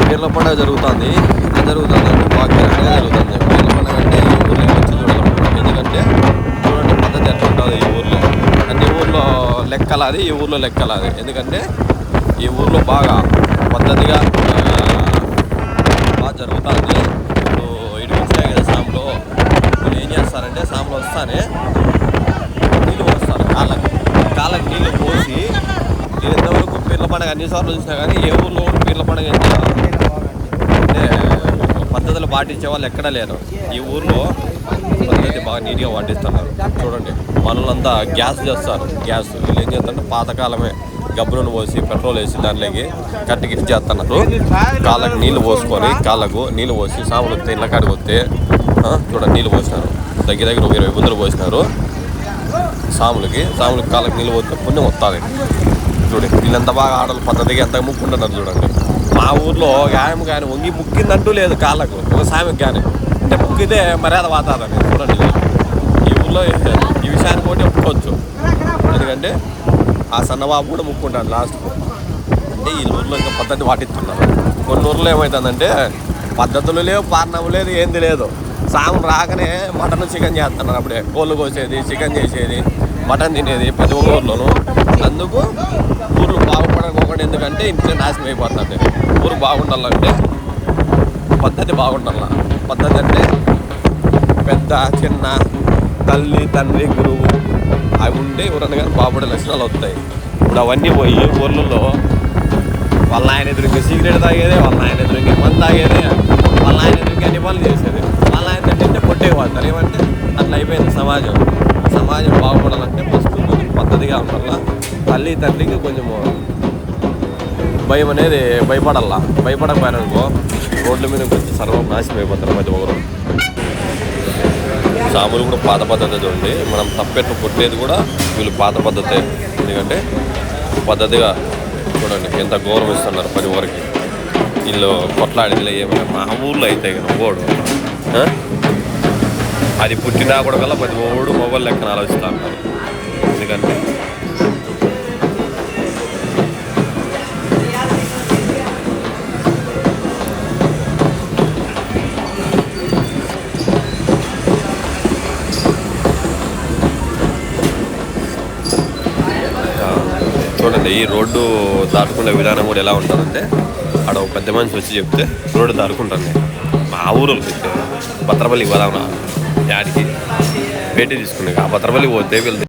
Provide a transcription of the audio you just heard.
పీర్ల పండుగ జరుగుతుంది. ఎంత జరుగుతుంది అంటే బాగా గ్రాండ్గా జరుగుతుంది. పీర్ల పండుగ అంటే ఈ ఊర్లో వచ్చి చూడాలన్నమాట. ఎందుకంటే చూడండి పద్ధతి ఎట్లా ఉంటుంది ఈ ఊర్లో. అన్ని ఊర్లో లెక్కలాది, ఈ ఊర్లో లెక్కలాది. ఎందుకంటే ఈ ఊర్లో బాగా పద్ధతిగా బాగా జరుగుతుంది. ఇప్పుడు ఇటుకు వచ్చాయి కదా సాములు, వీళ్ళు ఏం చేస్తారంటే సాములు వస్తానే నీళ్ళు పోస్తారు కాళ్ళకి నీళ్ళు పోసి. నేను ఇంతవరకు పీర్ల పండుగ అన్నిసార్లు చూసినా కానీ ఏ ఊర్లో పీర్ల పండుగ అంటే పద్ధతులు పాటించే వాళ్ళు ఎక్కడా లేరు. ఈ ఊర్లో పద్ధతి బాగా నీట్గా పాటిస్తున్నారు. చూడండి పనులంతా గ్యాస్ చేస్తారు. గ్యాస్ వీళ్ళు ఏం చేస్తారంటే పాతకాలమే గబ్బులను పోసి పెట్రోల్ వేసి దాంట్లోకి కట్టికి చేస్తున్నారు. కాళ్ళకి నీళ్ళు పోసుకొని కాళ్ళకు నీళ్ళు పోసి సాములు వస్తే ఇళ్ళ కాడికి వస్తే చూడండి నీళ్ళు పోసినారు. దగ్గర 20 బుద్ధులు పోసినారు సాములకి కాళ్ళకి నీళ్ళు పోతే పుణ్యం వస్తుంది. చూడండి వీళ్ళంతా బాగా ఆడలు పద్ధతిగా ఎంత ముక్కుంటున్నారు చూడండి. మా ఊర్లో గాయం కానీ వంగి ముక్కిందంటూ లేదు కాళ్ళకు ఒక సామికి కానీ. అంటే ముక్కితే మర్యాద వాతాదని చూడండి. ఈ ఊర్లో ఈ విషయాన్ని కూడా ఒప్పుకోవచ్చు. ఎందుకంటే ఆ సన్నబాబు కూడా ముక్కుంటాడు లాస్ట్కు. అంటే ఈ ఊర్లో ఇంకా పద్ధతి పాటిస్తున్నారు. కొన్ని ఊర్లో ఏమవుతుందంటే పద్ధతులు లేవు, పారణం లేదు, ఏంది లేదు. సాము రాకనే మటన్ చికెన్ చేస్తున్నారు. అప్పుడే కోళ్ళు కోసేది, చికెన్ చేసేది, మటన్ తినేది ప్రతి ఒక్క ఊర్లోనూ. అందుకు ఊర్లు బాగుపడకపోకుండా ఎందుకంటే ఇంట్లో నాశనం అయిపోతుంది. ఊరు బాగుండాలంటే పద్ధతి బాగుండాల. పద్ధతి అంటే పెద్ద చిన్న తల్లి తండ్రి గురువు అవి ఉంటే ఎవరన్నా కానీ బాగుపడే లక్షణాలు వస్తాయి. ఇప్పుడు అవన్నీ పోయి ఊర్లలో వాళ్ళ ఆయన ఎదురుగా సిగరెట్ తాగేదే, వాళ్ళ ఆయన ఎదురుగా మందు తాగేదే, వాళ్ళ ఆయన ఎదురుగా అన్ని పనులు చేసేది. వాళ్ళ ఆయన తింటే పొట్టే వాడతారు. ఏమంటే అట్లా అయిపోయింది సమాజం. సమాజం బాగుపడాలంటే ఫస్ట్ కొంచెం పద్ధతిగా ఉండాల. తల్లి తండ్రికి కొంచెము భయం అనేది భయపడాల. భయపడకపోయారనుకో రోడ్ల మీద కొంచెం సర్వం నాశనం అయిపోతారు ప్రతి ఒక్కరు. సాములు కూడా పాత పద్ధతి చూడండి. మనం తప్పెట్లు కొట్టేది కూడా వీళ్ళు పాత పద్ధతే. ఎందుకంటే పద్ధతిగా చూడండి ఎంత గౌరవం ఇస్తున్నారు ప్రతి ఒక్కరికి. వీళ్ళు కొట్లాడేదిలే ఏమైనా మా ఊళ్ళో అయితే ఓడు అది పుట్టినా కూడా కల్లా ప్రతి ఓడు మొబైల్ లెక్కన ఆలోచిస్తూ ఉంటారు. ఎందుకంటే చూడండి ఈ రోడ్డు దాటుకునే విధానం కూడా ఎలా ఉంటుందంటే అక్కడ ఒక పెద్ద మనిషి వచ్చి చెప్తే రోడ్డు దాటుకుంటాను. మా ఊరు భద్రపల్లికి పోదాం యాడికి పేటీ తీసుకునే ఆ భద్రపల్లికి పోతే వీళ్ళు